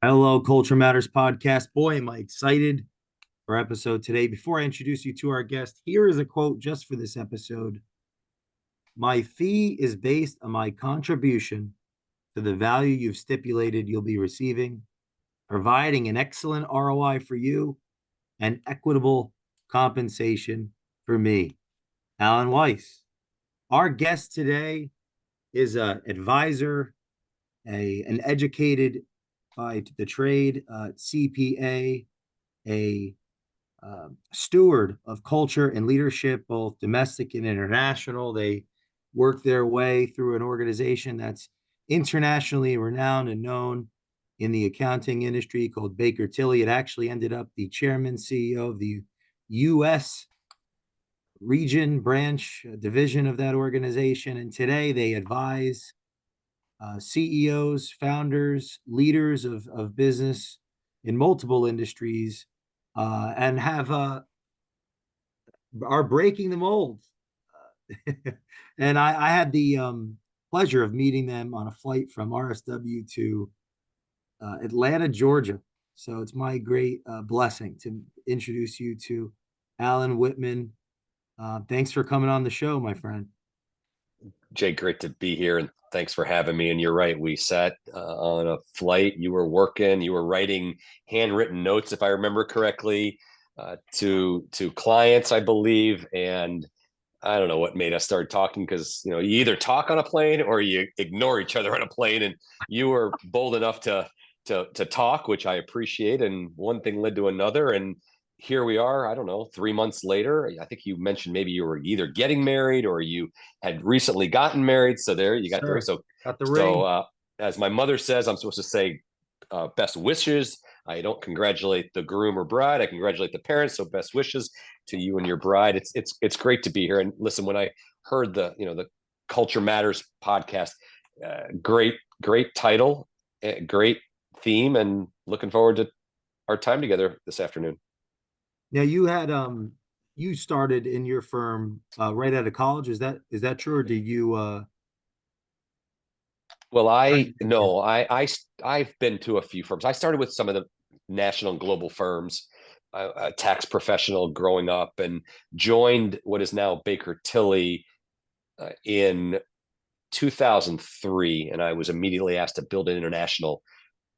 Hello, Culture Matters podcast. Boy, am I excited for our episode today. Before I introduce you to our guest, here is a quote just for this episode. My fee is based on my contribution to the value you've stipulated you'll be receiving, providing an excellent ROI for you and equitable compensation for me. Alan Weiss. Our guest today is an advisor, an educated by the trade, CPA, a steward of culture and leadership, both domestic and international. They work their way through an organization that's internationally renowned and known in the accounting industry called Baker Tilly. It actually ended up the chairman, CEO of the U.S. region, branch, division of that organization. And today they advise CEOs, founders, leaders of business in multiple industries, and have are breaking the mold. And I had the pleasure of meeting them on a flight from RSW to Atlanta, Georgia. So it's my great blessing to introduce you to Alan Whitman. Thanks for coming on the show, my friend. Jay, great to be here, and thanks for having me. And you're right, we sat on a flight. You were working, you were writing handwritten notes, if I remember correctly, to clients, I believe. And I don't know what made us start talking because you either talk on a plane or you ignore each other on a plane. And you were bold enough to talk, which I appreciate. And one thing led to another, and here we are, I don't know, 3 months later. I think you mentioned maybe you were either getting married or you had recently gotten married. So there you got the ring. Sir, So, got the so ring. as my mother says, I'm supposed to say best wishes. I don't congratulate the groom or bride. I congratulate the parents. So best wishes to you and your bride. It's great to be here. And listen, when I heard the Culture Matters podcast, great title, great theme, and looking forward to our time together this afternoon. Now you started in your firm right out of college. Is that true, or did you Well, how I did you get there? no, I've been to a few firms. I started with some of the national and global firms, a tax professional growing up, and joined what is now Baker Tilly in 2003. And I was immediately asked to build an international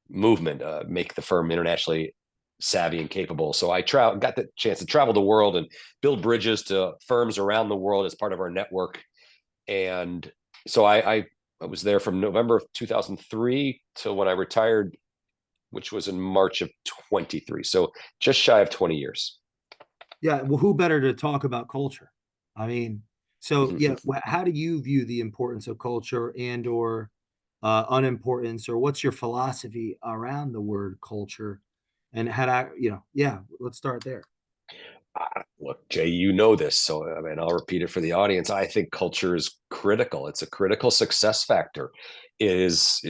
movement, make the firm internationally savvy and capable. So got the chance to travel the world and build bridges to firms around the world as part of our network. And so I was there from November of 2003 till when I retired, which was in March of 23. So just shy of 20 years. Yeah, well, who better to talk about culture? I mean, so yeah, how do you view the importance of culture and or unimportance, or what's your philosophy around the word culture? And how to, yeah, let's start there. Look, Jay, you know this, so I mean, I'll repeat it for the audience. I think culture is critical. It's a critical success factor. It is,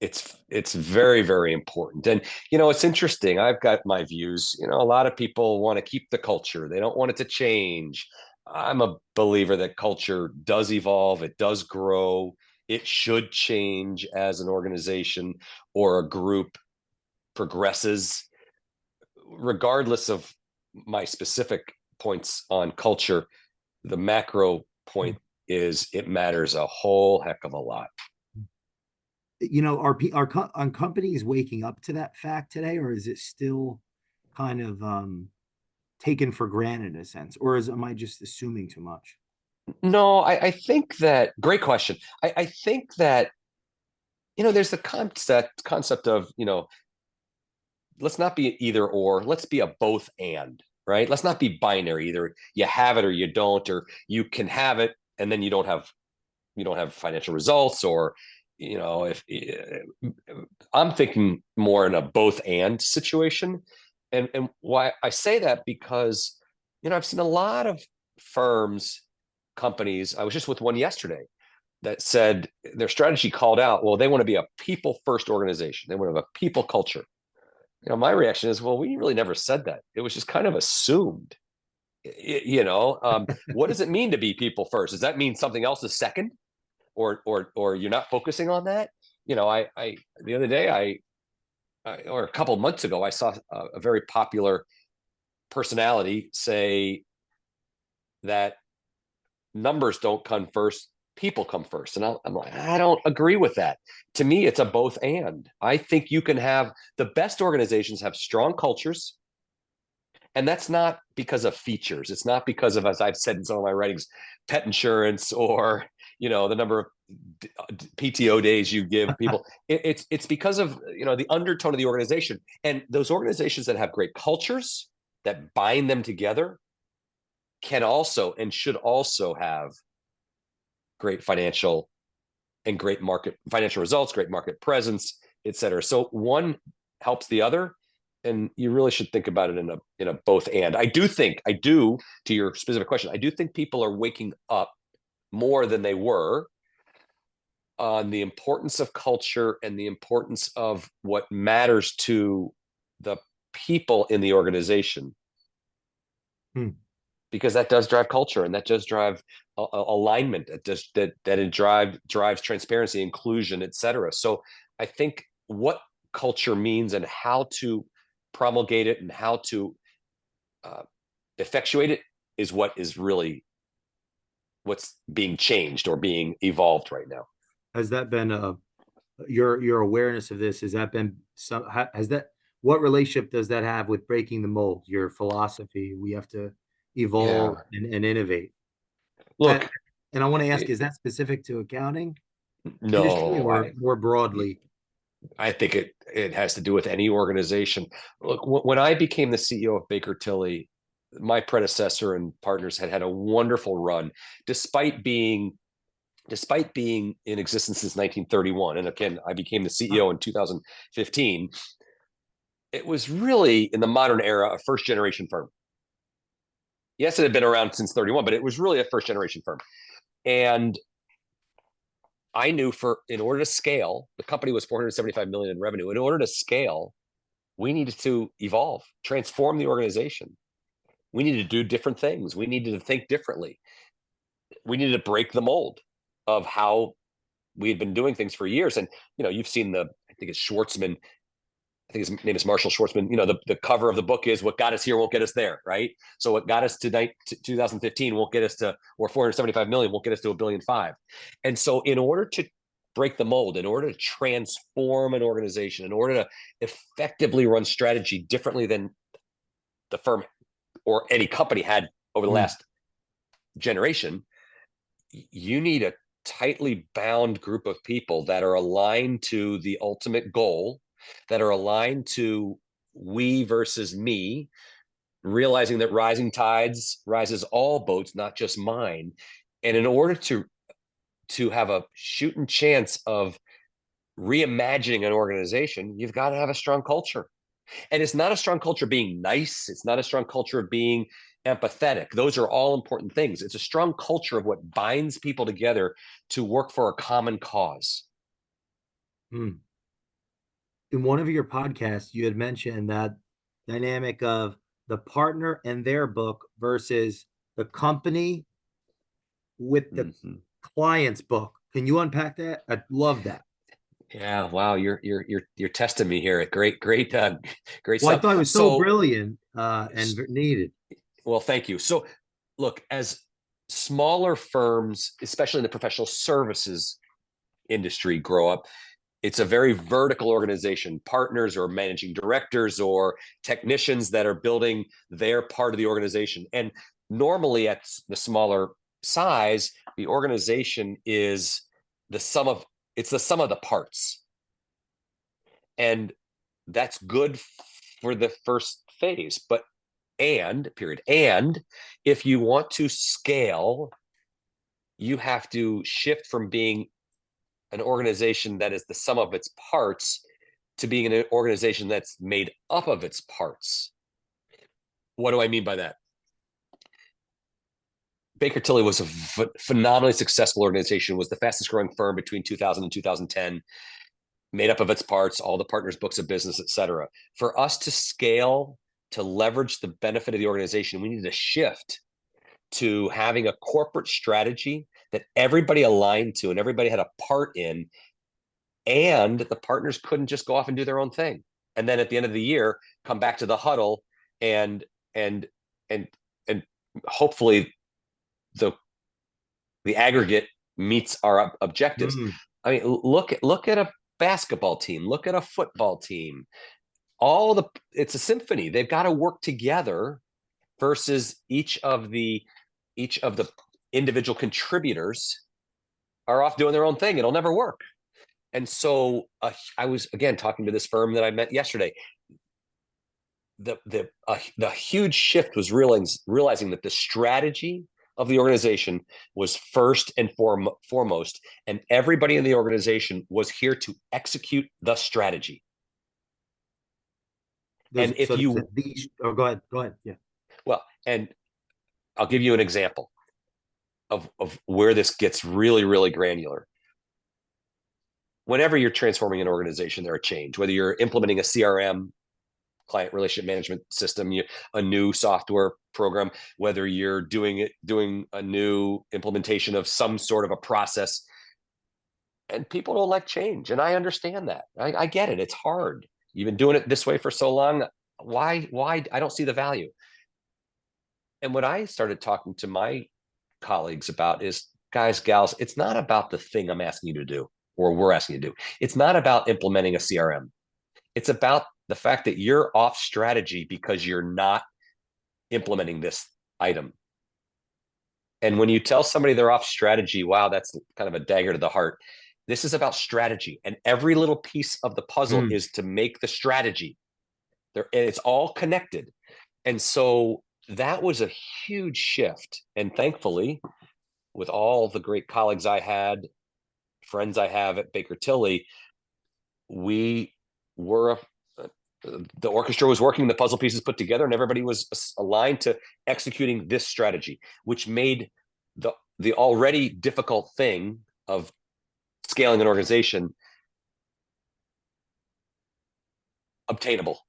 it's very, very important. And it's interesting. I've got my views. A lot of people want to keep the culture. They don't want it to change. I'm a believer that culture does evolve. It does grow. It should change as an organization or a group progresses, regardless of my specific points on culture. The macro point is it matters a whole heck of a lot. Are companies waking up to that fact today, or is it still kind of taken for granted in a sense, or am I just assuming too much? No, I think that great question. I think that there's the concept of let's not be either or, let's be a both and, right? Let's not be binary. Either you have it or you don't, or you can have it and then you don't have financial results, or if I'm thinking more in a both and situation. And why I say that, because I've seen a lot of firms, companies. I was just with one yesterday that said their strategy called out, well, they want to be a people first organization, they want to have a people culture. My reaction is, well, we really never said that. It was just kind of assumed. What does it mean to be people first? Does that mean something else is second, or you're not focusing on that? I the other day, or a couple of months ago, I saw a very popular personality say that numbers don't come first, people come first. And I'm like, I don't agree with that. To me, it's a both and. I think you can have the best organizations have strong cultures. And that's not because of features. It's not because of, as I've said in some of my writings, pet insurance or, the number of PTO days you give people. It's because of, the undertone of the organization. And those organizations that have great cultures that bind them together can also and should also have great financial and great market financial results, great market presence, et cetera. So one helps the other, and you really should think about it in a both and. I do, to your specific question, I do think people are waking up more than they were on the importance of culture and the importance of what matters to the people in the organization. Hmm. Because that does drive culture, and that does drive alignment. That drives transparency, inclusion, et cetera. So I think what culture means and how to promulgate it and how to effectuate it is what is really what's being changed or being evolved right now. Has that been your awareness of this? Has that been has that what relationship does that have with breaking the mold? Your philosophy, we have to evolve Yeah. and innovate. And, Look, and I want to ask, it, is that specific to accounting industry no, or more broadly? I think it has to do with any organization. Look, when I became the CEO of Baker Tilly, my predecessor and partners had a wonderful run, despite being in existence since 1931. And again, I became the CEO in 2015. It was really, in the modern era, a first generation firm. Yes, it had been around since 31, but it was really a first generation firm. And I knew in order to scale, the company was 475 million in revenue. In order to scale, we needed to evolve, transform the organization. We needed to do different things. We needed to think differently. We needed to break the mold of how we had been doing things for years. And, you've seen I think it's Schwartzman. I think his name is Marshall Schwartzman. The cover of the book is "What got us here won't get us there," right? So what got us to 2015 won't get us to, or 475 million won't get us to $1.5 billion. And so in order to break the mold, in order to transform an organization, in order to effectively run strategy differently than the firm or any company had over the last generation, you need a tightly bound group of people that are aligned to the ultimate goal, that are aligned to we versus me, realizing that rising tides rises all boats, not just mine. And in order to have a shooting chance of reimagining an organization, you've got to have a strong culture. And it's not a strong culture being nice. It's not a strong culture of being empathetic. Those are all important things. It's a strong culture of what binds people together to work for a common cause. Hmm. In one of your podcasts, you had mentioned that dynamic of the partner and their book versus the company with the client's book. Can you unpack that? I love that. Yeah, wow, you're testing me here. Great, great, great Well, I stuff. thought it was so So, brilliant and needed. well, thank you. So, look, as smaller firms, especially in the professional services industry, grow up, it's a very vertical organization. Partners or managing directors or technicians that are building their part of the organization. And normally at the smaller size, the organization is the sum of the parts. And that's good for the first phase. But and if you want to scale, you have to shift from being an organization that is the sum of its parts to being an organization that's made up of its parts. What do I mean by that? Baker Tilly was a phenomenally successful organization, was the fastest growing firm between 2000 and 2010, made up of its parts, all the partners' books of business, et cetera. For us to scale, to leverage the benefit of the organization, we needed to shift to having a corporate strategy that everybody aligned to and everybody had a part in, and the partners couldn't just go off and do their own thing. And then at the end of the year, come back to the huddle and and and and hopefully the aggregate meets our objectives. Mm. I mean, look at a basketball team, look at a football team. It's a symphony. They've got to work together versus each of the individual contributors are off doing their own thing. It'll never work. And so I was again talking to this firm that I met yesterday. The huge shift was realizing that the strategy of the organization was first and foremost, and everybody in the organization was here to execute the strategy. And if you, go ahead. Yeah. well, and I'll give you an example of where this gets really, really granular. Whenever you're transforming an organization, there are change, whether you're implementing a CRM, client relationship management system, a new software program, whether you're doing a new implementation of some sort of a process, and people don't like change. And I understand that. I get it. It's hard. You've been doing it this way for so long. Why? I don't see the value. And what I started talking to my colleagues about is, guys, gals, it's not about the thing I'm asking you to do or we're asking you to do. It's not about implementing a CRM. It's about the fact that you're off strategy because you're not implementing this item. And when you tell somebody they're off strategy, wow, that's kind of a dagger to the heart. This is about strategy, and every little piece of the puzzle is to make the strategy there, and it's all connected. And so that was a huge shift. And thankfully, with all the great colleagues I had, friends I have at Baker Tilly, we were the orchestra was working, the puzzle pieces put together, and everybody was aligned to executing this strategy, which made the already difficult thing of scaling an organization obtainable.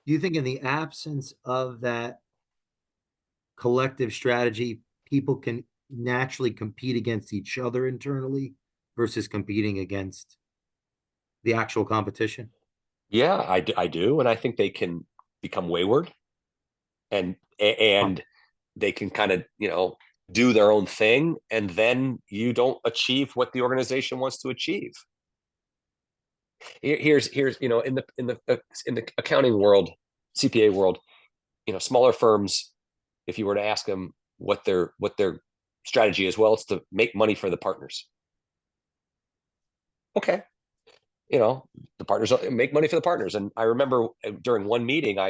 Do you think in the absence of that collective strategy, people can naturally compete against each other internally versus competing against the actual competition? Yeah, I do. And I think they can become wayward and they can kind of, do their own thing. And then you don't achieve what the organization wants to achieve. Here's in the accounting world, CPA world, smaller firms, if you were to ask them what their strategy is, well, it's to make money for the partners. Okay, the partners make money for the partners. And I remember during one meeting,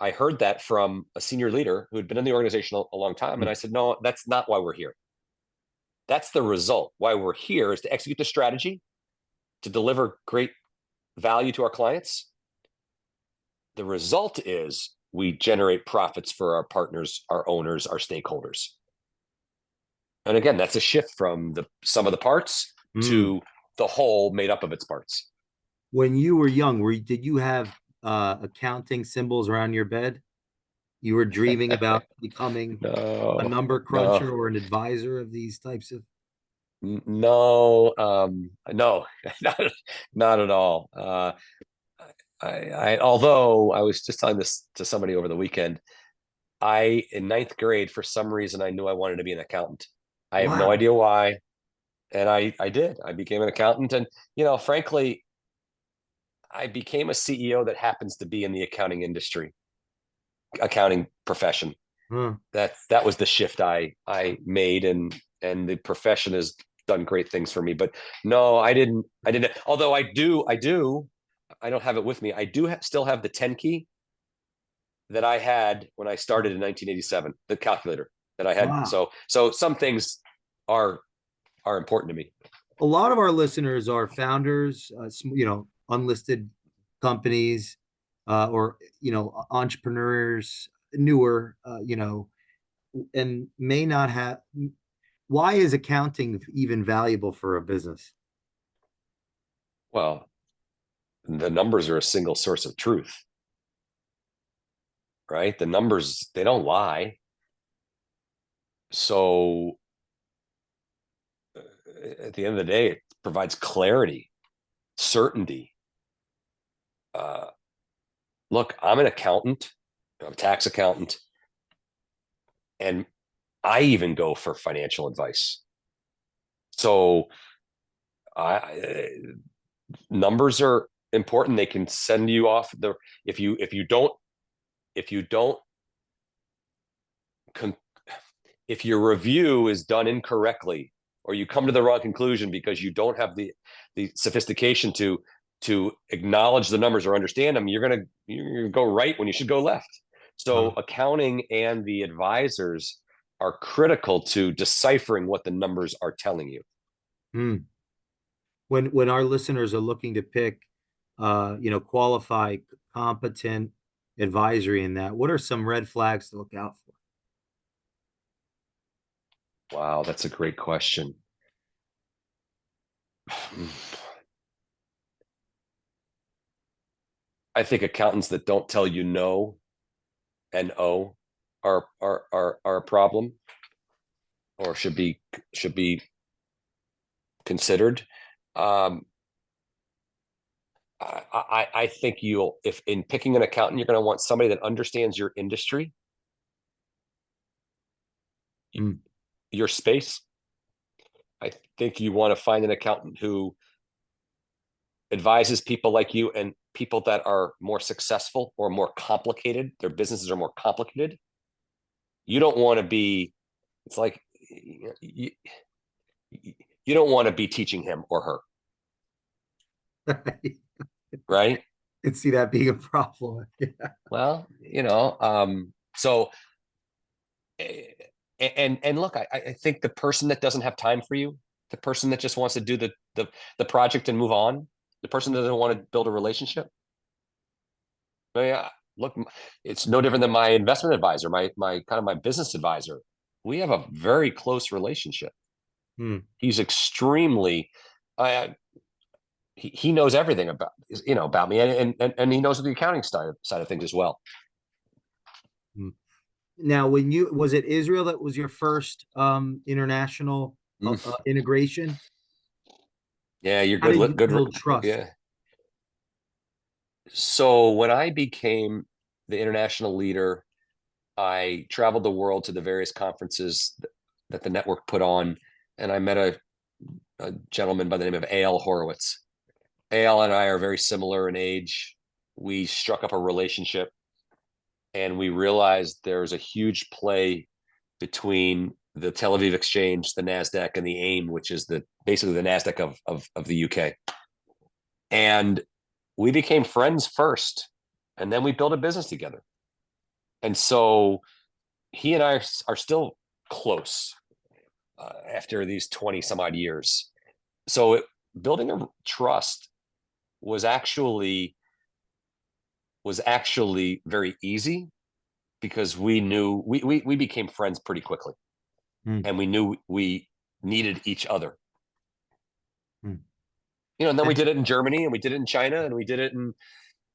I heard that from a senior leader who had been in the organization a long time, and I said, no, that's not why we're here. That's the result. Why we're here is to execute the strategy, to deliver great value to our clients. The result is we generate profits for our partners, our owners, our stakeholders. And again, that's a shift from the sum of the parts to the whole made up of its parts. When you were young, did you have accounting symbols around your bed? You were dreaming about becoming a number cruncher or an advisor of these types of? No, no, not at all. Although I was just telling this to somebody over the weekend, in ninth grade, for some reason, I knew I wanted to be an accountant. I have no idea why. And I did. I became an accountant. And, frankly, I became a CEO that happens to be in the accounting industry, accounting profession. That was the shift I made, and the profession has done great things for me. But no, I didn't. Although I don't have it with me. I do still have the 10 key that I had when I started in 1987, the calculator that I had. Wow. So some things are important to me. A lot of our listeners are founders, unlisted companies, or, entrepreneurs, newer, and may not have. Why is accounting even valuable for a business? Well, the numbers are a single source of truth, right? The numbers, they don't lie. So at the end of the day, it provides clarity. certainty. Uh, Look, I'm an accountant, I'm a tax accountant, and I even go for financial advice. So I numbers are important. They can send you off the if you don't if your review is done incorrectly, or you come to the wrong conclusion because you don't have the sophistication to acknowledge the numbers or understand them, you're gonna go right when you should go left. So accounting and the advisors are critical to deciphering what the numbers are telling you. Hmm. When our listeners are looking to pick, qualified, competent advisory in that, what are some red flags to look out for? Wow, that's a great question. I think accountants that don't tell you no and O are a problem, or should be considered. Um, I think if in picking an accountant, you're going to want somebody that understands your industry, Mm. your space. I think you want to find an accountant who advises people like you and people that are more successful or more complicated. Their businesses are more complicated. You don't want to be, it's like, you, you don't want to be teaching him or her, I right? could see that being a problem. Well, so and look, I think the person that doesn't have time for you, the person that just wants to do the project and move on, the person that doesn't want to build a relationship. I mean, look, it's no different than my investment advisor, my kind of my business advisor. We have a very close relationship. Hmm. He's extremely, uh, he knows everything about me, and he knows the accounting side of things as well. Hmm. Now, was it Israel that was your first international Mm. integration? Yeah, you're How good. did you Good. build trust? Yeah. So when I became the international leader, I traveled the world to the various conferences that the network put on, and I met a gentleman by the name of A.L. Horowitz. A.L. and I are very similar in age. We struck up a relationship, and we realized there's a huge play between the Tel Aviv Exchange, the Nasdaq, and the AIM, which is basically the Nasdaq of the UK. And we became friends first, and then we built a business together. And so he and I are still close after these 20 some odd years. So building a trust was actually very easy because we became friends pretty quickly, Hmm. and we knew we needed each other. Hmm. And then we did it in Germany, and we did it in China, and we did it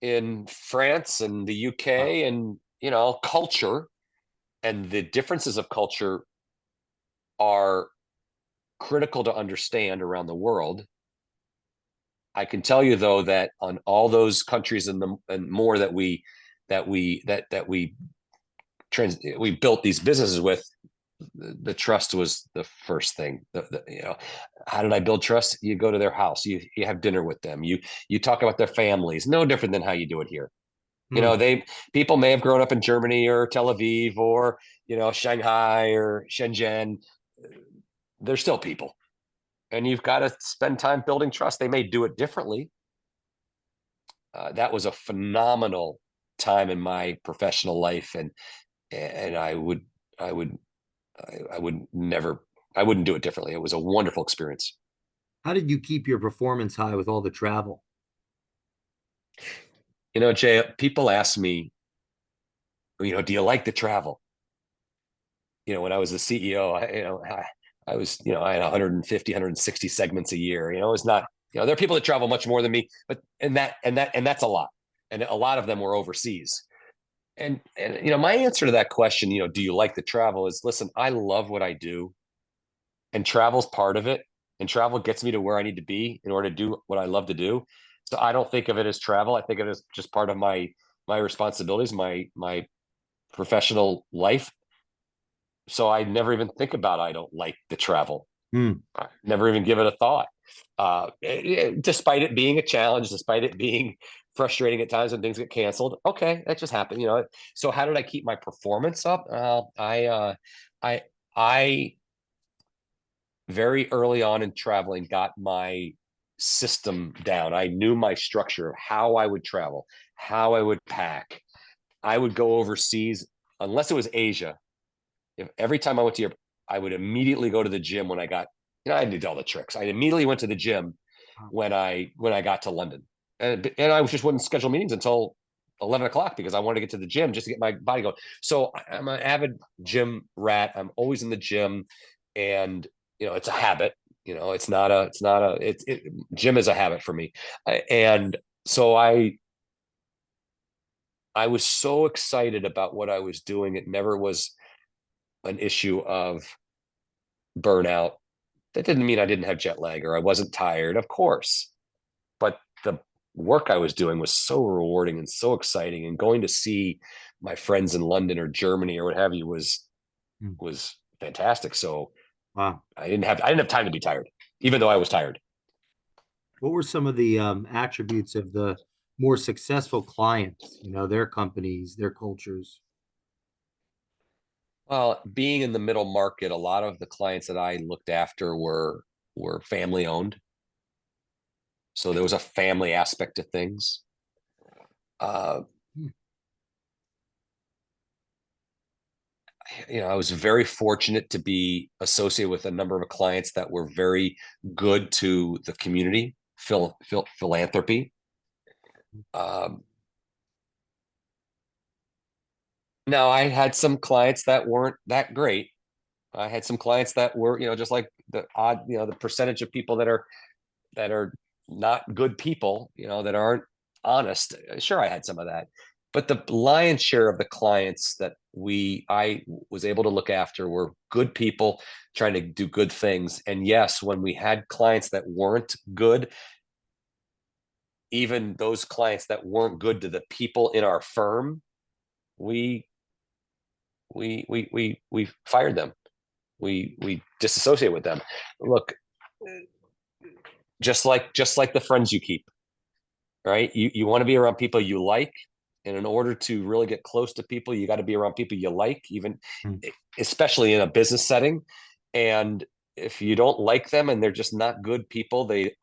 in France and the Wow. UK, and culture and the differences of culture are critical to understand around the world. I can tell you though that on all those countries and more that we built these businesses with, the trust was the first thing. How did I build trust? You go to their house, you have dinner with them, you talk about their families. No different than how you do it here. Hmm. People may have grown up in Germany or Tel Aviv or Shanghai or Shenzhen. They're still people, and you've got to spend time building trust. They may do it differently. That was a phenomenal time in my professional life, and I would I would never I wouldn't do it differently. It was a wonderful experience. How did you keep your performance high with all the travel? Jay, people ask me, do you like the travel? When I was the CEO, I was, I had 150, 160 segments a year. It's not, there are people that travel much more than me, but and that's a lot. And a lot of them were overseas. And my answer to that question, do you like the travel, is listen, I love what I do, and travel's part of it. and travel gets me to where I need to be in order to do what I love to do. So I don't think of it as travel. I think of it as just part of my responsibilities, my professional life. So I never even think about I don't like the travel. Hmm. I never even give it a thought. Despite it being a challenge, despite it being frustrating at times when things get canceled. Okay, that just happened, you know. So how did I keep my performance up? I very early on in traveling got my system down. I knew my structure of how I would travel, how I would pack. I would go overseas, unless it was Asia. If every time I went to Europe, I would immediately go to the gym when I got, you know, I did all the tricks. I immediately went to the gym when I got to London, and I just wouldn't schedule meetings until 11 o'clock because I wanted to get to the gym just to get my body going. So I'm an avid gym rat. I'm always in the gym, and you know, it's a habit. You know, gym is a habit for me, and so I was so excited about what I was doing. It never was an issue of burnout. That didn't mean I didn't have jet lag or I wasn't tired, of course. But the work I was doing was so rewarding and so exciting. And going to see my friends in London or Germany or what have you Hmm. was fantastic. So Wow. I didn't have time to be tired, even though I was tired. What were some of the attributes of the more successful clients, their companies, their cultures? Well, being in the middle market, a lot of the clients that I looked after were family owned. So there was a family aspect to things. Uh, Hmm. I was very fortunate to be associated with a number of clients that were very good to the community, philanthropy. Um, Now, I had some clients that weren't that great. I had some clients that were, just like the odd, the percentage of people that are not good people, that aren't honest. Sure, I had some of that, but the lion's share of the clients that I was able to look after were good people trying to do good things. And yes, when we had clients that weren't good, even those clients that weren't good to the people in our firm, we we fired them. We disassociate with them. Look, just like the friends you keep, right? You want to be around people you like, and in order to really get close to people, you got to be around people you like, even Hmm. especially in a business setting. And if you don't like them and they're just not good people, they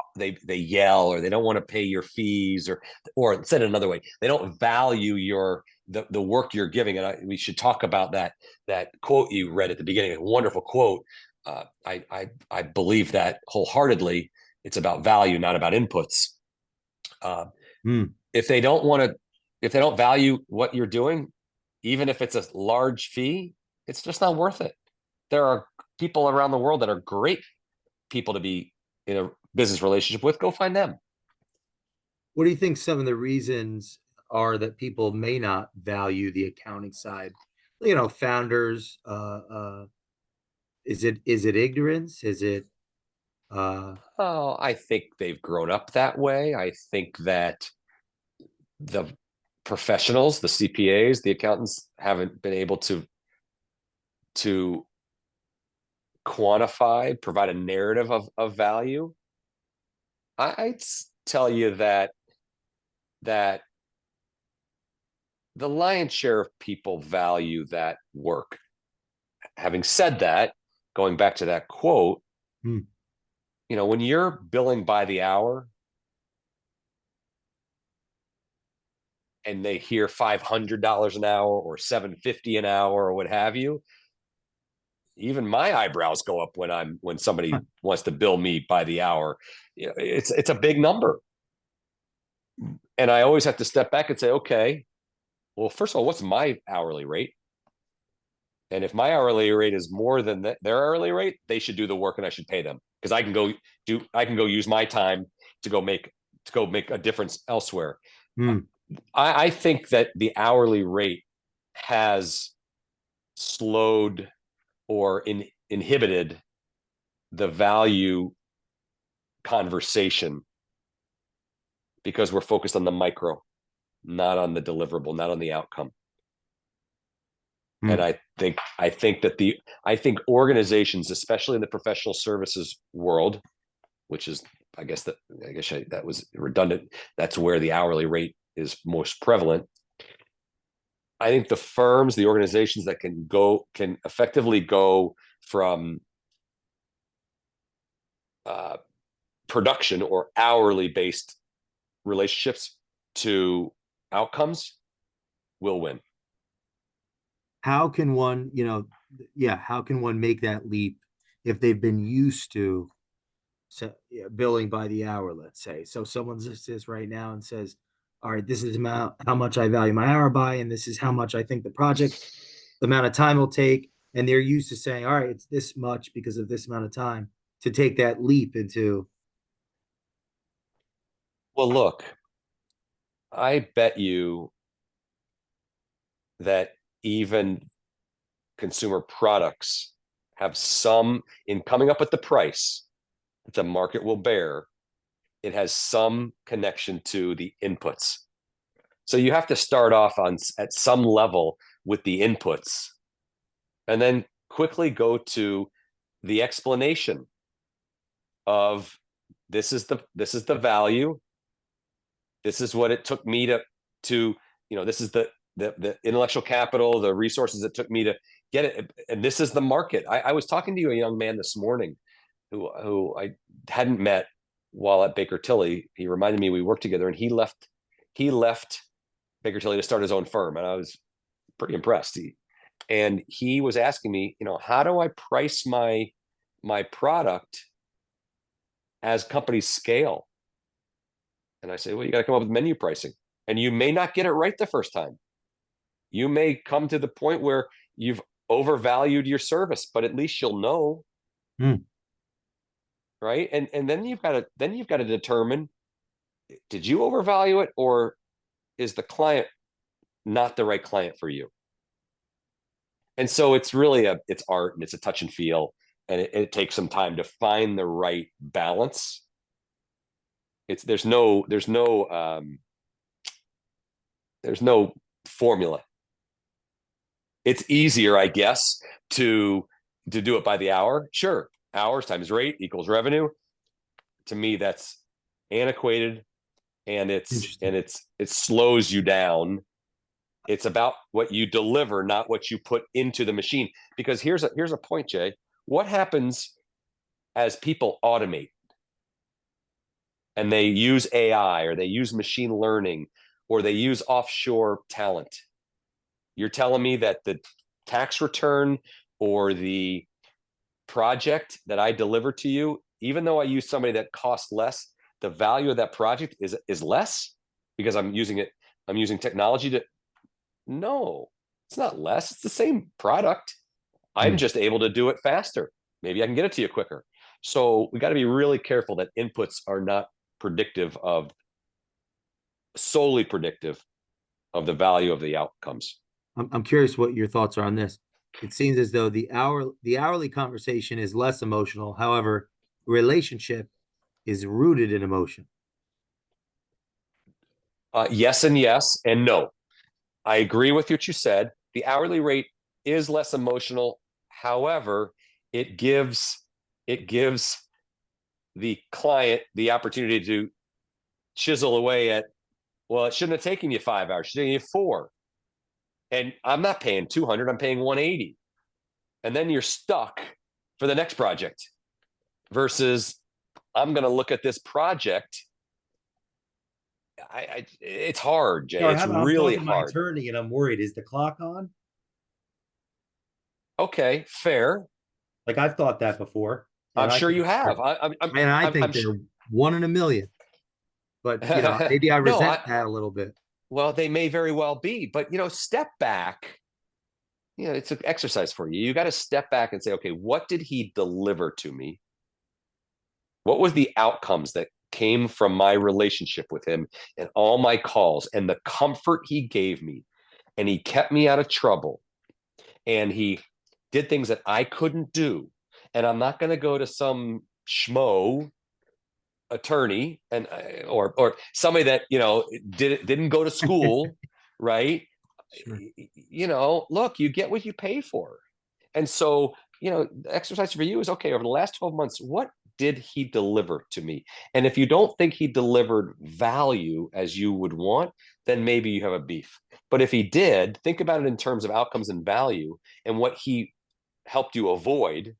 yell or they don't want to pay your fees, or said it another way, they don't value the work you're giving. And we should talk about that quote you read at the beginning, a wonderful quote. I believe that wholeheartedly. It's about value, not about inputs. Uh, Hmm. if they don't want to, if they don't value what you're doing, even if it's a large fee, it's just not worth it. There are people around the world that are great people to be in a business relationship with. Go find them. What do you think some of the reasons are that people may not value the accounting side? Founders, is it ignorance? Is it uh Oh, I think they've grown up that way. I think that the professionals, the CPAs, the accountants haven't been able to quantify, provide a narrative of value. I'd tell you that the lion's share of people value that work. Having said that, going back to that quote, hmm. when you're billing by the hour and they hear $500 an hour or $750 an hour or what have you, even my eyebrows go up when somebody wants to bill me by the hour. It's a big number, and I always have to step back and say, okay, well, first of all, what's my hourly rate? And if my hourly rate is more than their hourly rate, they should do the work and I should pay them, because I can go use my time to go make a difference elsewhere. Hmm. I think that the hourly rate has slowed or inhibited the value conversation because we're focused on the micro, not on the deliverable, not on the outcome. And Hmm. I think organizations, especially in the professional services world, which is, that was redundant. That's where the hourly rate is most prevalent. I think the firms, the organizations that can effectively go from production or hourly based relationships to outcomes will win. How can one, yeah, how can one make that leap if they've been used to, so, yeah, billing by the hour, let's say? So someone just says right now and says, all right, this is how much I value my hour by, and this is how much I think the amount of time will take. And they're used to saying, all right, it's this much because of this amount of time, to take that leap into. Well, look, I bet you that even consumer products have some, in coming up with the price that the market will bear, it has some connection to the inputs. So you have to start off at some level with the inputs and then quickly go to the explanation of this is the value. This is what it took me to this is the intellectual capital, the resources it took me to get it, and this is the market. I was talking to a young man this morning who I hadn't met while at Baker Tilly. He reminded me we worked together, and he left Baker Tilly to start his own firm, and I was pretty impressed. He was asking me, how do I price my product as companies scale? And I say, well, you got to come up with menu pricing, and you may not get it right the first time. You may come to the point where you've overvalued your service, but at least you'll know, Hmm. right? And then you've got to determine, did you overvalue it, or is the client not the right client for you? And so it's really it's art, and it's a touch and feel, and it takes some time to find the right balance. It's there's no formula. It's easier, I guess, to do it by the hour. Sure, hours times rate equals revenue. To me, that's antiquated, and Interesting. it slows you down. It's about what you deliver, not what you put into the machine. Because here's a point, Jay. What happens as people automate and they use AI, or they use machine learning, or they use offshore talent? You're telling me that the tax return or the project that I deliver to you, even though I use somebody that costs less, the value of that project is less because I'm using technology to. No, it's not less. It's the same product. I'm Hmm. just able to do it faster. Maybe I can get it to you quicker. So we got to be really careful that inputs are not predictive of solely predictive of the value of the outcomes. I'm curious what your thoughts are on this. It seems as though the hourly conversation is less emotional. However, relationship is rooted in emotion. Yes and yes and no. I agree with what you said. The hourly rate is less emotional. However, it gives it gives the client the opportunity to chisel away at, well, it shouldn't have taken you 5 hours, it should have taken you 4. And I'm not paying 200, I'm paying 180. And then you're stuck for the next project versus I'm going to look at this project. It's hard, Jay. Or It's I'm really talking to my hard. attorney and I'm worried. Is the clock on? Okay, fair. Like I've thought that before, I'm and I sure think you have. I I'm think they're 1 in a million. But maybe I no, resent that a little bit. well, they may very well be, but step back. It's an exercise for you. You got to step back and say, okay, what did he deliver to me? What was the outcomes that came from my relationship with him and all my calls and the comfort he gave me? And he kept me out of trouble. And he did things that I couldn't do. And I'm not going to go to some schmo attorney and or somebody that didn't go to school, right? Sure. Look, you get what you pay for. And so, the exercise for you is, okay, over the last 12 months, what did he deliver to me? And if you don't think he delivered value as you would want, then maybe you have a beef. But if he did, think about it in terms of outcomes and value and what he helped you avoid.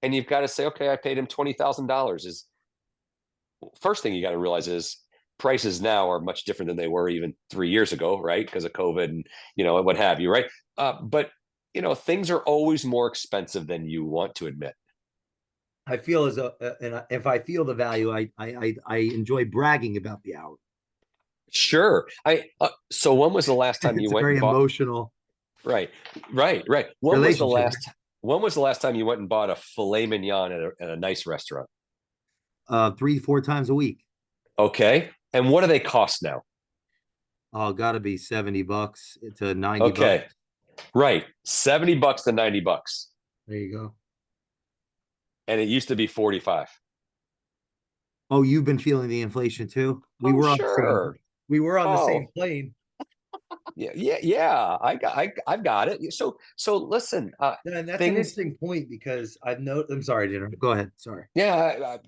And you've got to say, okay, I paid him $20,000. Is first thing you got to realize is prices now are much different than they were even 3 years ago, right? Because of COVID and what have you, right? But things are always more expensive than you want to admit. I feel as a, and if I feel the value, I enjoy bragging about the hour. Sure. So when was the last time you It's a went very and bought? emotional Right, right. relationship. When was the last time you went and bought a filet mignon at a nice restaurant? 3, 4 times a week. Okay. And what do they cost now? Oh, gotta be $70 to $90. Okay. Right. $70 to $90. There you go. And it used to be 45. Oh, you've been feeling the inflation too? Oh, sure. We were on the same Oh, plane. yeah. I've got it. So listen, And that's an things. interesting point because I've noticed. I'm sorry, dinner. Go ahead. Sorry. Yeah,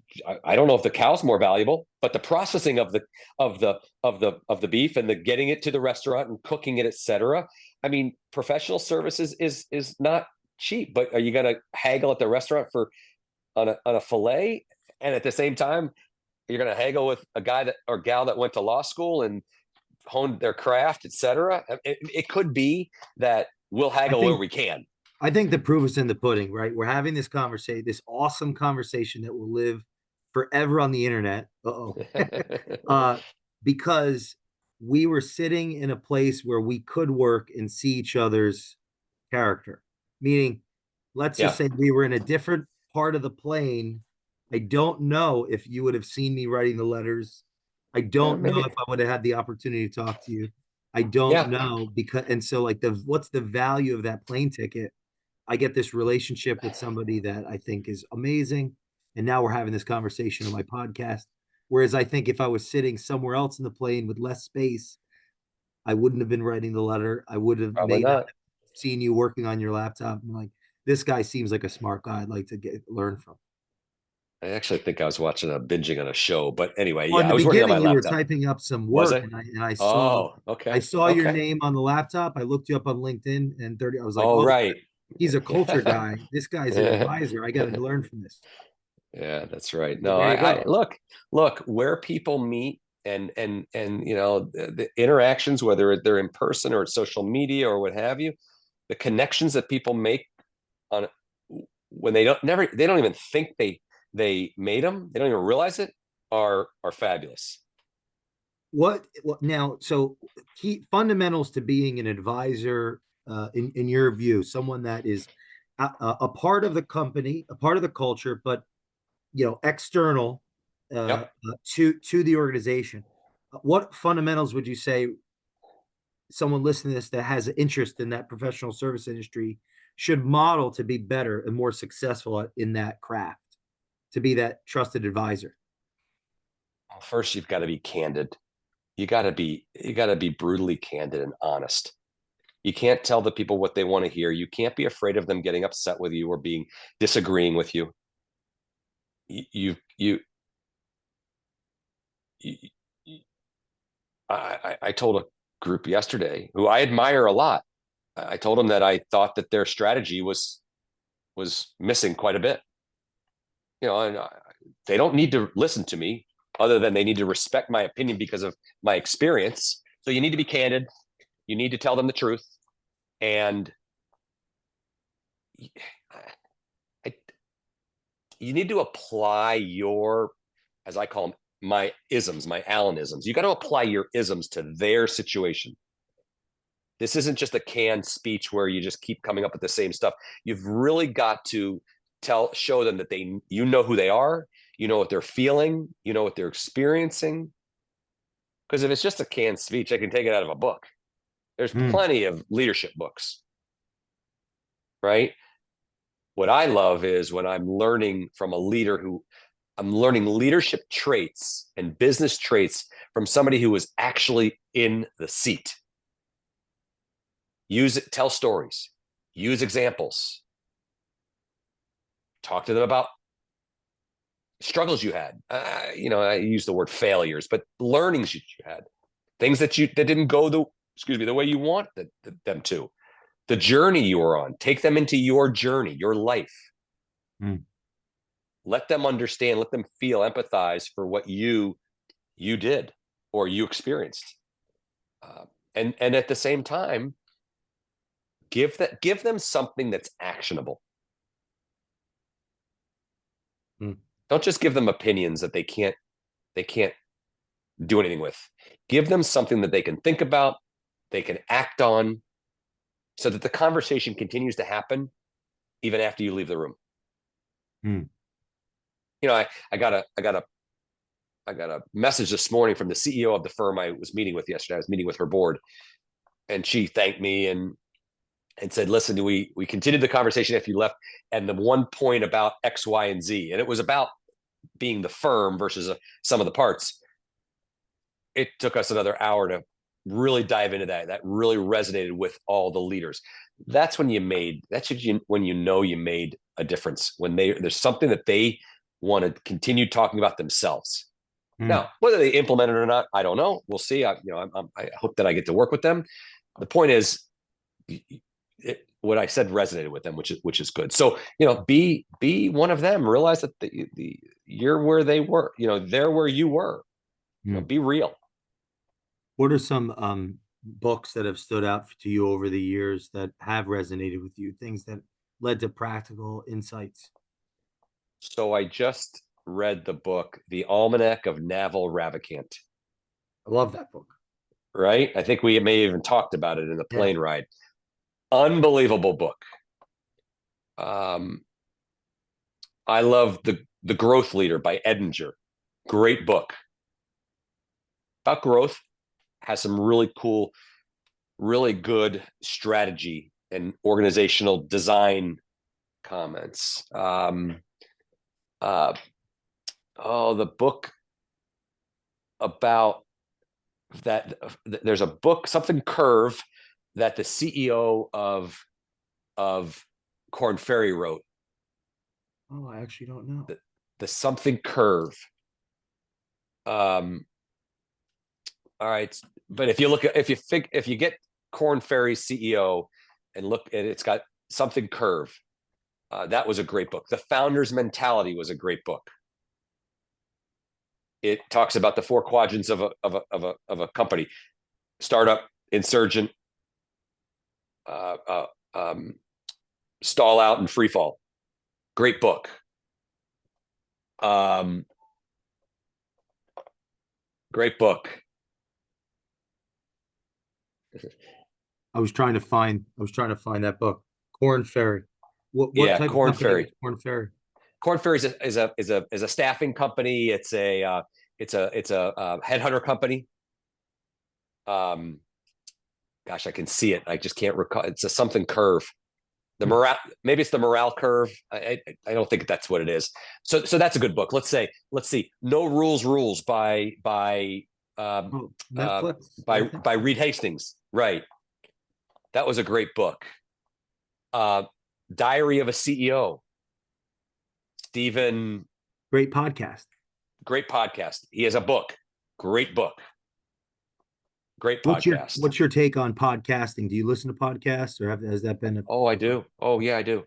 I don't know if the cow's more valuable, but the processing of the beef and the getting it to the restaurant and cooking it, etc. I mean, professional services is not cheap. But are you going to haggle at the restaurant for on a fillet, and at the same time you're going to haggle with a guy that or gal that went to law school and honed their craft, etc.? It could be that we'll I haggle where think we can. I think the proof is in the pudding, right? We're having this conversation, this awesome conversation that will live forever on the internet. Uh-oh. uh, because we were sitting in a place where we could work and see each other's character. Meaning, let's just Yeah, say we were in a different part of the plane. I don't know if you would have seen me writing the letters. I don't know maybe. if I would have had the opportunity to talk to you. I don't Yeah, know because, and so like what's the value of that plane ticket? I get this relationship with somebody that I think is amazing. And now we're having this conversation on my podcast. Whereas I think if I was sitting somewhere else in the plane with less space, I wouldn't have been writing the letter. I would have probably may not not. have seen you working on your laptop. I'm like, this guy seems like a smart guy I'd like to learn from. I actually think I was watching binging on a show, but anyway, Well, in yeah, the I was working on my beginning, you were laptop. typing up some Was work, I? and Oh, I okay, saw your okay. name on the laptop. I looked you up on LinkedIn, and 30. I was like, Oh, oh, right. he's a culture guy. This guy's an Yeah, advisor. I got to learn from this. that's right. So No, there you I go. look where people meet and the interactions, whether they're in person or social media or what have you, the connections that people make on when they don't even think they made them, they don't even realize it, are fabulous. What now? So key fundamentals to being an advisor, in your view, someone that is a part of the company, a part of the culture, but external Yep. to the organization. What fundamentals would you say someone listening to this that has an interest in that professional service industry should model to be better and more successful in that craft, to be that trusted advisor? Well, first, you've got to be candid. You got to be brutally candid and honest. You can't tell the people what they want to hear. You can't be afraid of them getting upset with you or being disagreeing with you. You you, you, you I told a group yesterday who I admire a lot. I told them that I thought that their strategy was missing quite a bit. And they don't need to listen to me, other than they need to respect my opinion because of my experience. So you need to be candid. You need to tell them the truth, and I, you need to apply your, as I call them, my isms, my Alanisms. You got to apply your isms to their situation. This isn't just a canned speech where you just keep coming up with the same stuff. You've really got to show them that you know who they are, you know what they're feeling, you know what they're experiencing. Because if it's just a canned speech, I can take it out of a book. There's Hmm. plenty of leadership books, right? What I love is when I'm learning from a leader who I'm learning leadership traits and business traits from somebody who was actually in the seat. Use it, tell stories, use examples, talk to them about struggles you had. I use the word failures, but learnings you had, things that didn't go the way you want them to. The journey you were on, take them into your journey, your life. Mm. Let them understand, let them feel, empathize for what you did or you experienced. And at the same time, give them something that's actionable. Don't just give them opinions that they can't do anything with. Give them something that they can think about, they can act on, so that the conversation continues to happen even after you leave the room. I got a message this morning from the CEO of the firm I was meeting with yesterday. I was meeting with her board, and she thanked me and said, listen, we continued the conversation after you left, and the one point about X, Y, and Z, and it was about being the firm versus some of the parts. It took us another hour to really dive into that. That really resonated with all the leaders. That's when you made a difference, when there's something that they want to continue talking about themselves. Now, whether they implement it or not, I don't know. We'll see. I hope that I get to work with them. The point is, what I said resonated with them, which is good. So, be one of them. Realize that you're where they were. They're where you were. Be real. What are some books that have stood out to you over the years that have resonated with you? Things that led to practical insights? So I just read the book, The Almanac of Naval Ravikant. I love that book. Right? I think we may have even talked about it in the plane ride. Unbelievable book. I love the Growth Leader by Edinger. Great book. About growth. Has some really cool, really good strategy and organizational design comments. The book about that, there's a book, something Curve, that the CEO of Korn Ferry wrote. Oh, I actually don't know. The something Curve. All right, but if you get Korn Ferry CEO and look at it, it's got something Curve. That was a great book. The Founder's Mentality was a great book. It talks about the 4 quadrants of a company: startup, insurgent, stall out, and free fall. Great book. Great book. I was trying to find that book. Korn Ferry. What type Korn of company Ferry. is Korn Ferry? Korn Ferry is a staffing company. It's a headhunter company. Gosh, I can see it. I just can't recall. It's a something Curve. The morale, maybe it's the morale curve. I don't think that's what it is. So that's a good book. Let's see. No Rules by Netflix, by Reed Hastings. Right. That was a great book. Diary of a CEO. Stephen. Great podcast. Great podcast. He has a book. Great book. Great podcast. What's your take on podcasting? Do you listen to podcasts, or has that been? Oh, I do. Oh, yeah, I do.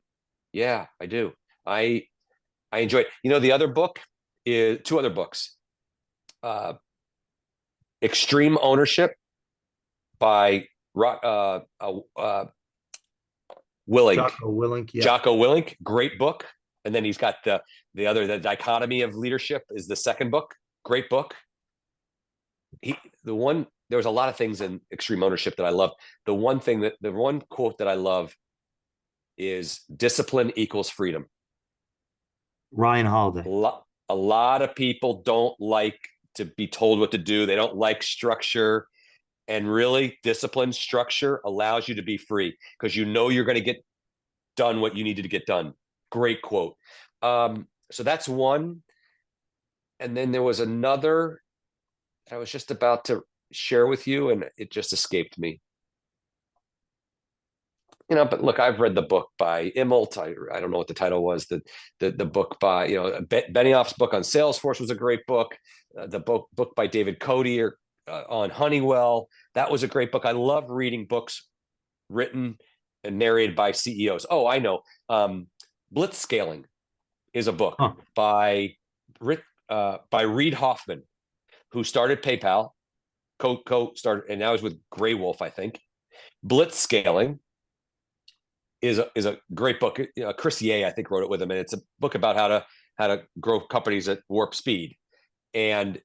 Yeah, I do. I enjoy it. The other book is 2 other books. Extreme Ownership by Willing. Jocko Willink. Yeah. Jocko Willink. Great book. And then he's got the Dichotomy of Leadership is the second book. Great book. There was a lot of things in Extreme Ownership that I love. The one quote that I love is discipline equals freedom. Ryan Holiday. A lot of people don't like to be told what to do. They don't like structure. And really, discipline, structure allows you to be free because you're going to get done what you needed to get done. Great quote. So that's one. And then there was another that I was just about to share with you, and it just escaped me. But look, I've read the book by Immelt. I don't know what the title was. The book by Benioff's book on Salesforce was a great book. The book by David Cody on Honeywell, that was a great book. I love reading books written and narrated by CEOs. Oh, I know. Blitzscaling is a book Huh. by Reid Hoffman, who started PayPal, co-started, and now he's with Grey Wolf, I think. Blitzscaling is a great book. Chris Ye, I think, wrote it with him, and it's a book about how to grow companies at warp speed. And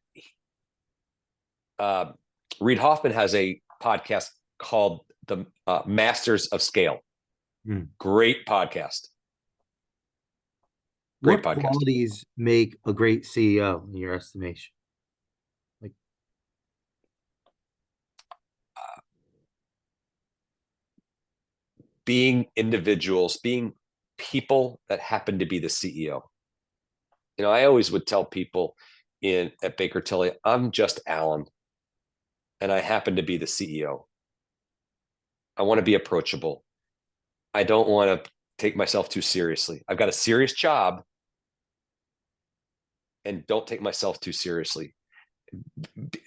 Reid Hoffman has a podcast called the Masters of Scale. Great podcast. Great What podcast. qualities make a great CEO in your estimation? Like, being individuals, being people that happen to be the CEO. I always would tell people at Baker Tilly, I'm just Alan, and I happen to be the CEO. I want to be approachable. I don't want to take myself too seriously. I've got a serious job, and don't take myself too seriously.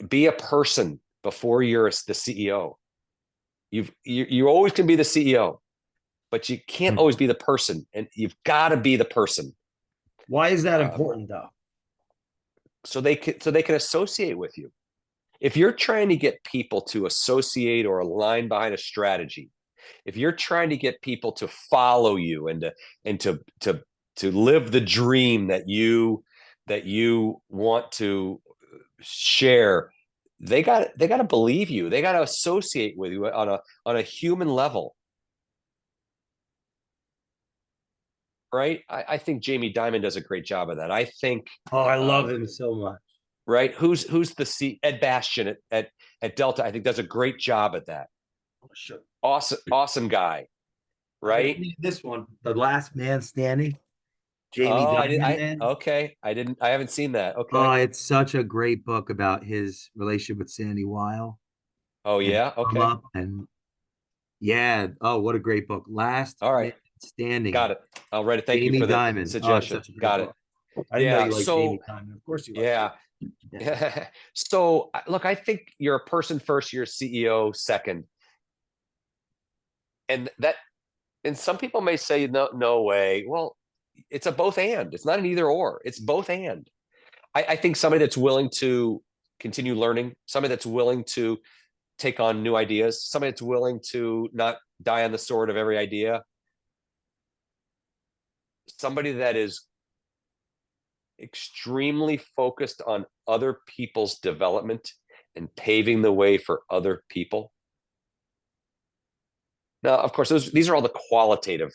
Be a person before you're the CEO. You always can be the CEO, but you can't always be the person, and you've got to be the person. why is that important, though? So they can associate with you. If you're trying to get people to associate or align behind a strategy, if you're trying to get people to follow you and to live the dream that you want to share, they got to believe you. They got to associate with you on a human level. Right? I think Jamie Dimon does a great job of that. I think. Oh, I love him so much. Right? Who's the Ed Bastian at Delta? I think does a great job at that. Sure. Awesome guy. Right? This one, The Last Man Standing. Jamie Oh, Dimon. Okay. I haven't seen that. Oh, Okay. it's such a great book about his relationship with Sandy Weil Oh and yeah. come Okay. up and yeah. Oh, what a great book. Last All Man right. Standing. Got it. I'll write it. Thank you Jamie for the Dimon. Oh, it's suggestion. such a great Got it. book. I didn't know Yeah. you liked So Jamie Dimon. Of course you like yeah. Jamie. So look, I think you're a person first, you're a CEO second. And some people may say, no way. Well, it's a both and. It's not an either or. It's both and. I think somebody that's willing to continue learning, somebody that's willing to take on new ideas, somebody that's willing to not die on the sword of every idea, somebody that is extremely focused on other people's development and paving the way for other people. Now, of course, these are all the qualitative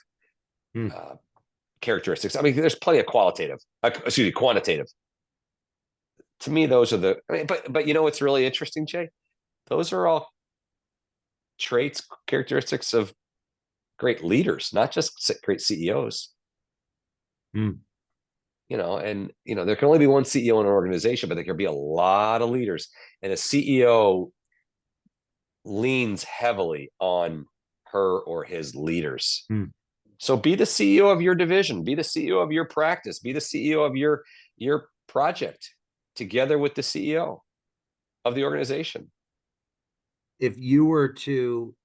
characteristics. I mean, there's plenty of quantitative. To me, those are but what's really interesting, Jay? Those are all traits, characteristics of great leaders, not just great CEOs. And there can only be one CEO in an organization, but there can be a lot of leaders. And a CEO leans heavily on her or his leaders. So be the CEO of your division, be the CEO of your practice, be the CEO of your project together with the CEO of the organization. If you were to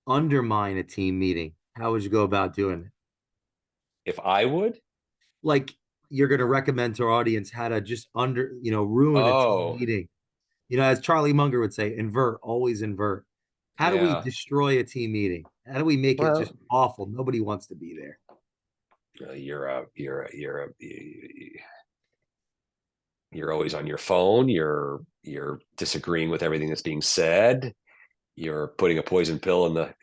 undermine a team meeting, how would you go about doing it? If I would? Like, you're going to recommend to our audience how to just ruin a team meeting. As Charlie Munger would say, invert, always invert. How do we destroy a team meeting? How do we make it just awful? Nobody wants to be there. You're always on your phone. You're disagreeing with everything that's being said. You're putting a poison pill in the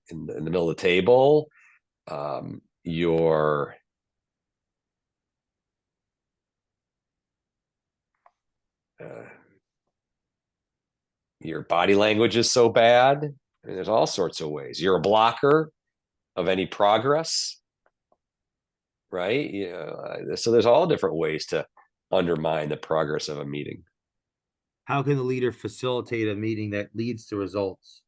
middle of the table. Your body language is so bad. I mean, there's all sorts of ways. You're a blocker of any progress. right? So there's all different ways to undermine the progress of a meeting. How can the leader facilitate a meeting that leads to results?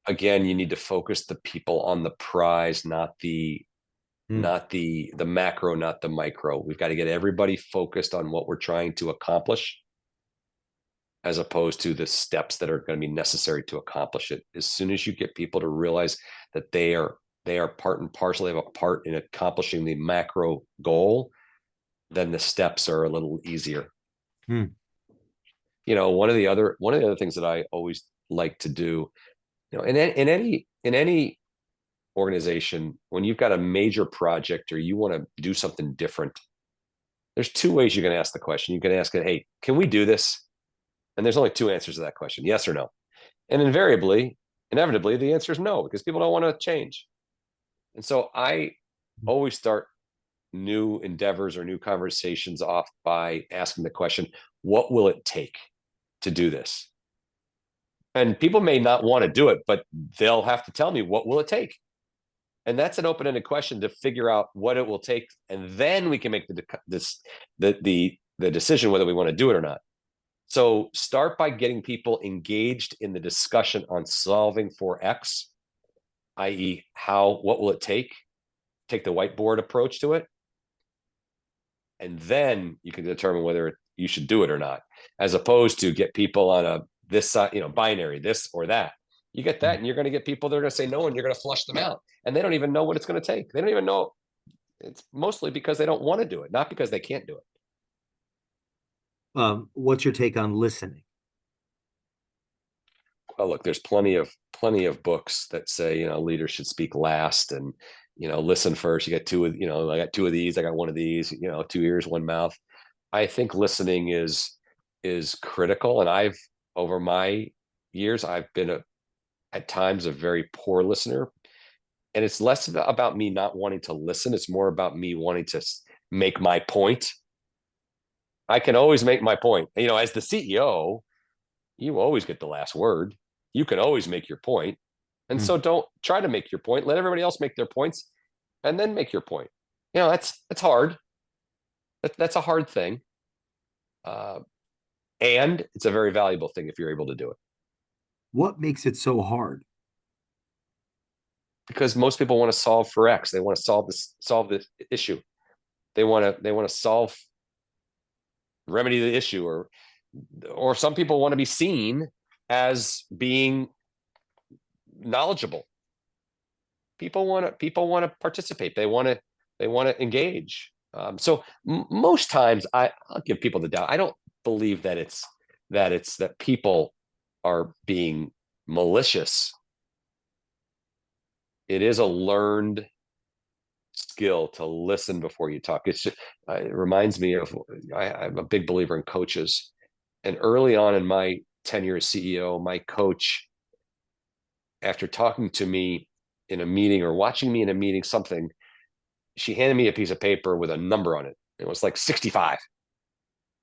Again, you need to focus the people on the prize, not the Hmm. not the macro, not the micro. We've got to get everybody focused on what we're trying to accomplish, as opposed to the steps that are going to be necessary to accomplish it. As soon as you get people to realize that they are part and parcel, they have a part in accomplishing the macro goal, then the steps are a little easier. Hmm. One of the other things that I always like to do, in any organization, when you've got a major project or you want to do something different, there's two ways you can ask the question. You can ask it, hey, can we do this? And there's only two answers to that question, yes or no. And inevitably, the answer is no, because people don't want to change. And so I always start new endeavors or new conversations off by asking the question, what will it take to do this? And people may not want to do it, but they'll have to tell me, what will it take? And that's an open-ended question to figure out what it will take, and then we can make the decision whether we want to do it or not. So start by getting people engaged in the discussion on solving for X, i.e., what will it take? Take the whiteboard approach to it, and then you can determine whether you should do it or not, as opposed to get people on this side, binary, this or that. You get that, and you're going to get people that are going to say no, and you're going to flush them out, and they don't even know what it's going to take. They don't even know. It's mostly because they don't want to do it, not because they can't do it. What's your take on listening? Well, look, there's plenty of books that say leaders should speak last, and listen first. You got I got two of these. I got one of these. 2 ears, one mouth. I think listening is critical, and over my years, I've been at times a very poor listener, and it's less about me not wanting to listen. It's more about me wanting to make my point. I can always make my point. As the CEO, you always get the last word. You can always make your point. And Hmm. so don't try to make your point. Let everybody else make their points and then make your point. That's hard. That's a hard thing. Uh, and it's a very valuable thing if you're able to do it. What makes it so hard? Because most people want to solve for X. They want to solve this issue. They want to remedy the issue, or some people want to be seen as being knowledgeable. People want to participate. They want to engage. So most times I'll give people the doubt. I don't believe that people are being malicious. It is a learned skill to listen before you talk. It reminds me of I'm a big believer in coaches, and early on in my tenure as CEO, my coach, after talking to me in a meeting or watching me in a meeting, she handed me a piece of paper with a number on it. It was like 65.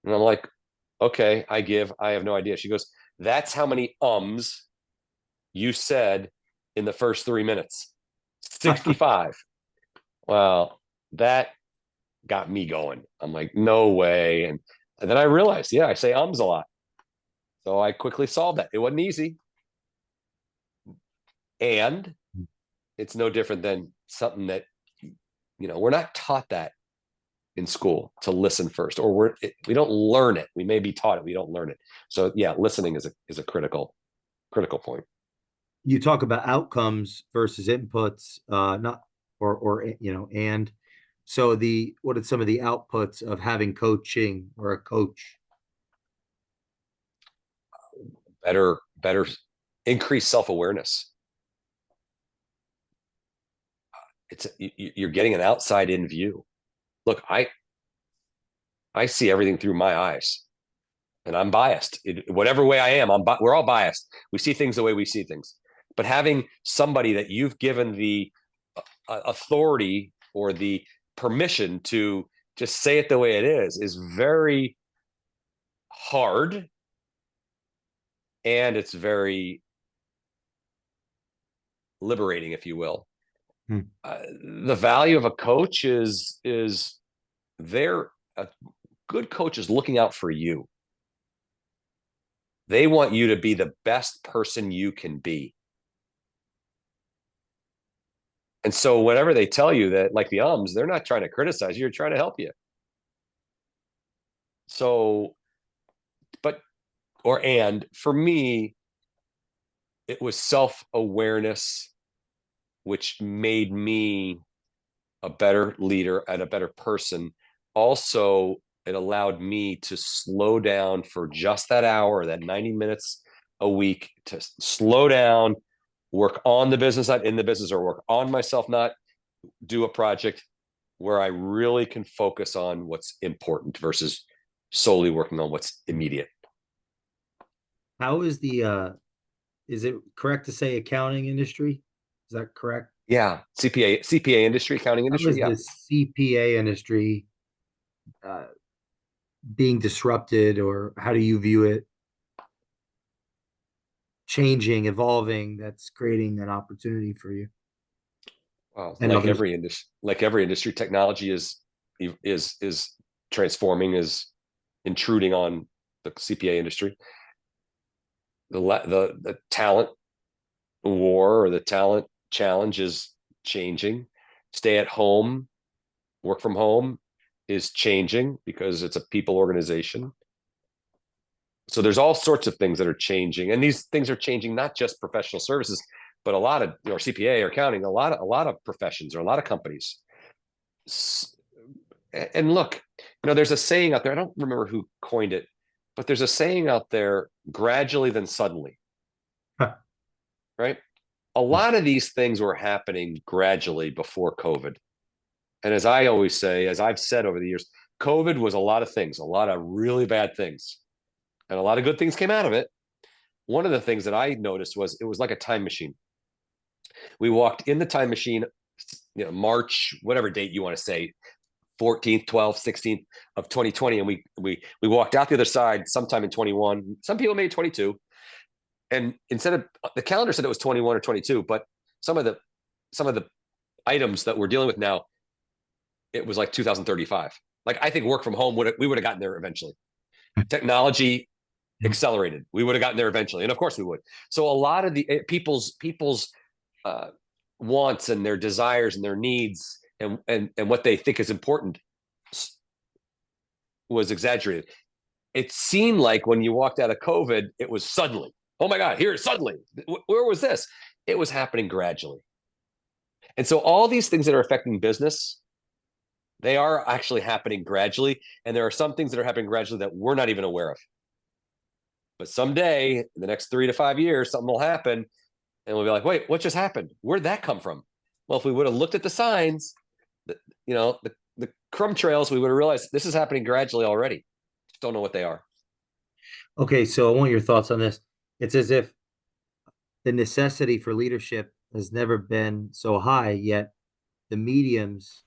And I'm like, okay, I have no idea. She goes, that's how many ums you said in the first 3 minutes. 65. Well, that got me going. I'm like, no way. And then I realized, yeah, I say ums a lot. So I quickly solved that. It wasn't easy. And it's no different than something that, we're not taught that in school, to listen first, or we don't learn it. We may be taught it, we don't learn it. So yeah, listening is a critical point. You talk about outcomes versus inputs, not or and so what are some of the outputs of having coaching or a coach? Better increase self-awareness. You're getting an outside in view. Look, I see everything through my eyes, and I'm biased. Whatever way I am, we're all biased. We see things the way we see things. But having somebody that you've given the authority or the permission to just say it the way it is very hard, and it's very liberating, if you will. Hmm. The value of a coach is they're a good coach is looking out for you. They want you to be the best person you can be. And so whenever they tell you that, like the ums, they're not trying to criticize you, you're trying to help you. So, but, and for me, it was self-awareness, which made me a better leader and a better person. Also, it allowed me to slow down for just that hour, that 90 minutes a week, to slow down, work on the business, not in the business, or work on myself, not do a project where I really can focus on what's important versus solely working on what's immediate. How is it correct to say accounting industry? Is that correct? Yeah, CPA industry, accounting How industry. is Yeah. the CPA industry uh, being disrupted, or how do you view it changing, evolving, that's creating an opportunity for you and others? Like every industry, technology is transforming, is intruding on the CPA industry. The talent war or the talent challenge is changing. Stay at home, work from home is changing because it's a people organization. So there's all sorts of things that are changing, and these things are changing not just professional services, but a lot of CPA or accounting, a lot of professions or a lot of companies. And look, there's a saying out there. I don't remember who coined it, but there's a saying out there: gradually, then suddenly. Right? A lot of these things were happening gradually before COVID. And as I always say, as I've said over the years, COVID was a lot of things, a lot of really bad things, and a lot of good things came out of it. One of the things that I noticed was it was like a time machine. We walked in the time machine, March, whatever date you want to say, 14th, 12th, 16th of 2020, and we walked out the other side sometime in 21. Some people made 22, and instead of the calendar said it was 21 or 22, but some of the items that we're dealing with now, it was like 2035. Like I think work from home we would have gotten there eventually. Technology accelerated, we would have gotten there eventually, and of course we would. So a lot of the people's uh, wants and their desires and their needs and what they think is important was exaggerated. It seemed like when you walked out of COVID, it was suddenly, oh my God, here suddenly. Where was this? It was happening gradually. And so all these things that are affecting business, they are actually happening gradually. And there are some things that are happening gradually that we're not even aware of. But someday, in the next 3 to 5 years, something will happen. And we'll be like, wait, what just happened? Where'd that come from? Well, if we would have looked at the signs, the crumb trails, we would have realized this is happening gradually already. Just don't know what they are. Okay, so I want your thoughts on this. It's as if the necessity for leadership has never been so high, yet the mediums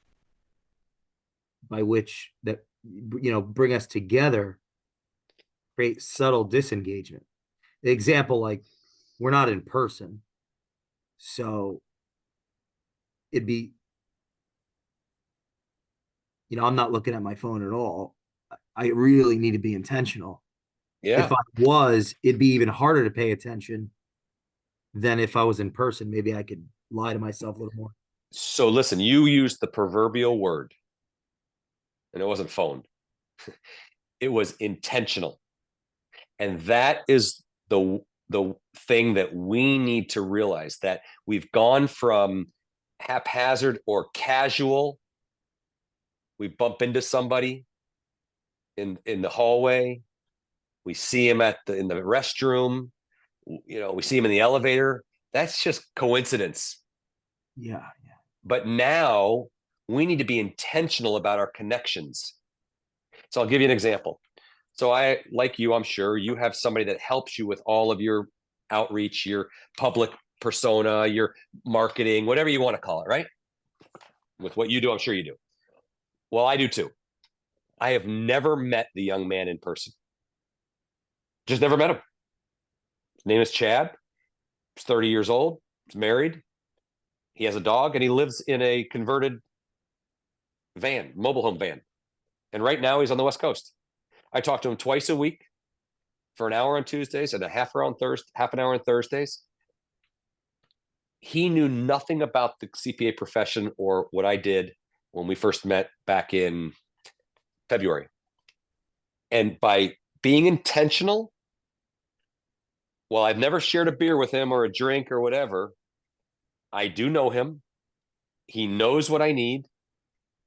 by which that bring us together create subtle disengagement. The example, like we're not in person, so it'd be, I'm not looking at my phone at all. I really need to be intentional. If Yeah. I was, it'd be even harder to pay attention than if I was in person. Maybe I could lie to myself a little more. So listen, you used the proverbial word, and it wasn't phone. It was intentional. And that is the thing that we need to realize, that we've gone from haphazard or casual. We bump into somebody in the hallway. We see him in the restroom. We see him in the elevator. That's just coincidence. Yeah. But now we need to be intentional about our connections. So I'll give you an example. So like you, I'm sure you have somebody that helps you with all of your outreach, your public persona, your marketing, whatever you want to call it, right? With what you do, I'm sure you do. Well, I do too. I have never met the young man in person. Just never met him. His name is Chad. He's 30 years old. He's married. He has a dog and he lives in a converted van, mobile home van. And right now he's on the West Coast. I talk to him twice a week for an hour on Tuesdays and a half an hour on Thursdays. He knew nothing about the CPA profession or what I did when we first met back in February. And by being intentional, while I've never shared a beer with him or a drink or whatever, I do know him. He knows what I need.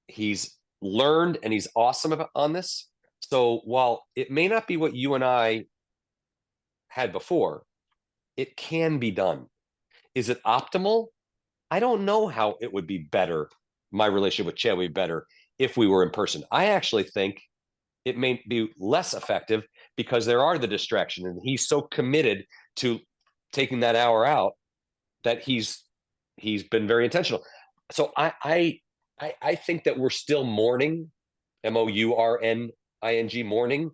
He's learned and he's awesome on this. So while it may not be what you and I had before, it can be done. Is it optimal? I don't know how it would be better. My relationship with Chad would be better if we were in person. I actually think it may be less effective because there are the distractions, and he's so committed to taking that hour out that he's been very intentional. So I think that we're still mourning, MOURNING, mourning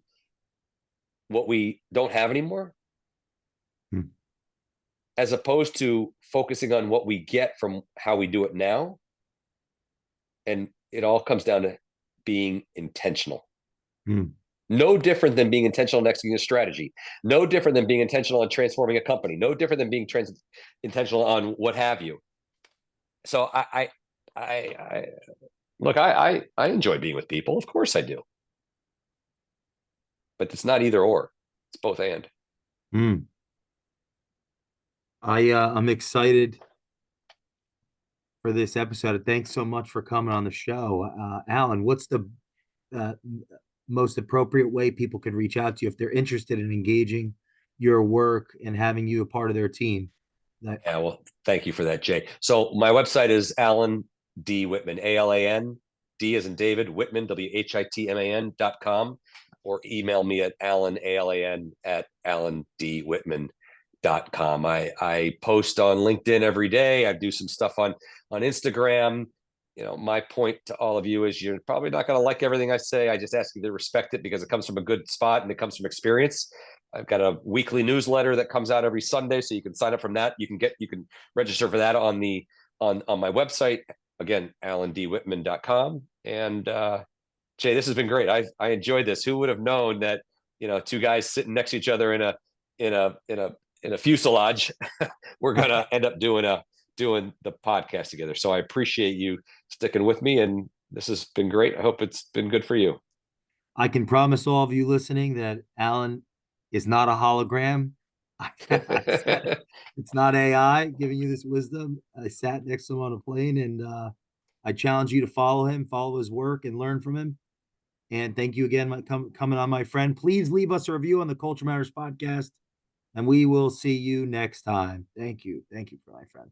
what we don't have anymore, as opposed to focusing on what we get from how we do it now. And it all comes down to being intentional. No different than being intentional in executing a strategy. No different than being intentional on transforming a company. No different than being intentional on what have you. So I look, I enjoy being with people. Of course I do. But it's not either or. It's both and. I'm excited for this episode. Thanks so much for coming on the show. Alan, what's the most appropriate way people can reach out to you if they're interested in engaging your work and having you a part of their team? Yeah, well, thank you for that, Jay. So my website is Alan D. Whitman, ALAN, D as in David, Whitman, WHITMAN.com, or email me at Alan, ALAN, at AlanDWhitman.com. I post on LinkedIn every day. I do some stuff on Instagram. You know, my point to all of you is you're probably not going to like everything I say. I just ask you to respect it because it comes from a good spot and it comes from experience. I've got a weekly newsletter that comes out every Sunday, so you can sign up from that. You can register for that on my website. Again, AlanDWhitman.com. And Jay, this has been great. I enjoyed this. Who would have known that, you know, two guys sitting next to each other in a fuselage, we're gonna end up doing the podcast together. So I appreciate you sticking with me, and this has been great. I hope it's been good for you. I can promise all of you listening that Alan is not a hologram. It's not AI giving you this wisdom. I sat next to him on a plane, and I challenge you to follow him, follow his work, and learn from him. And thank you again for coming on, my friend. Please leave us a review on the Culture Matters podcast, and we will see you next time. Thank you. Thank you, my friend.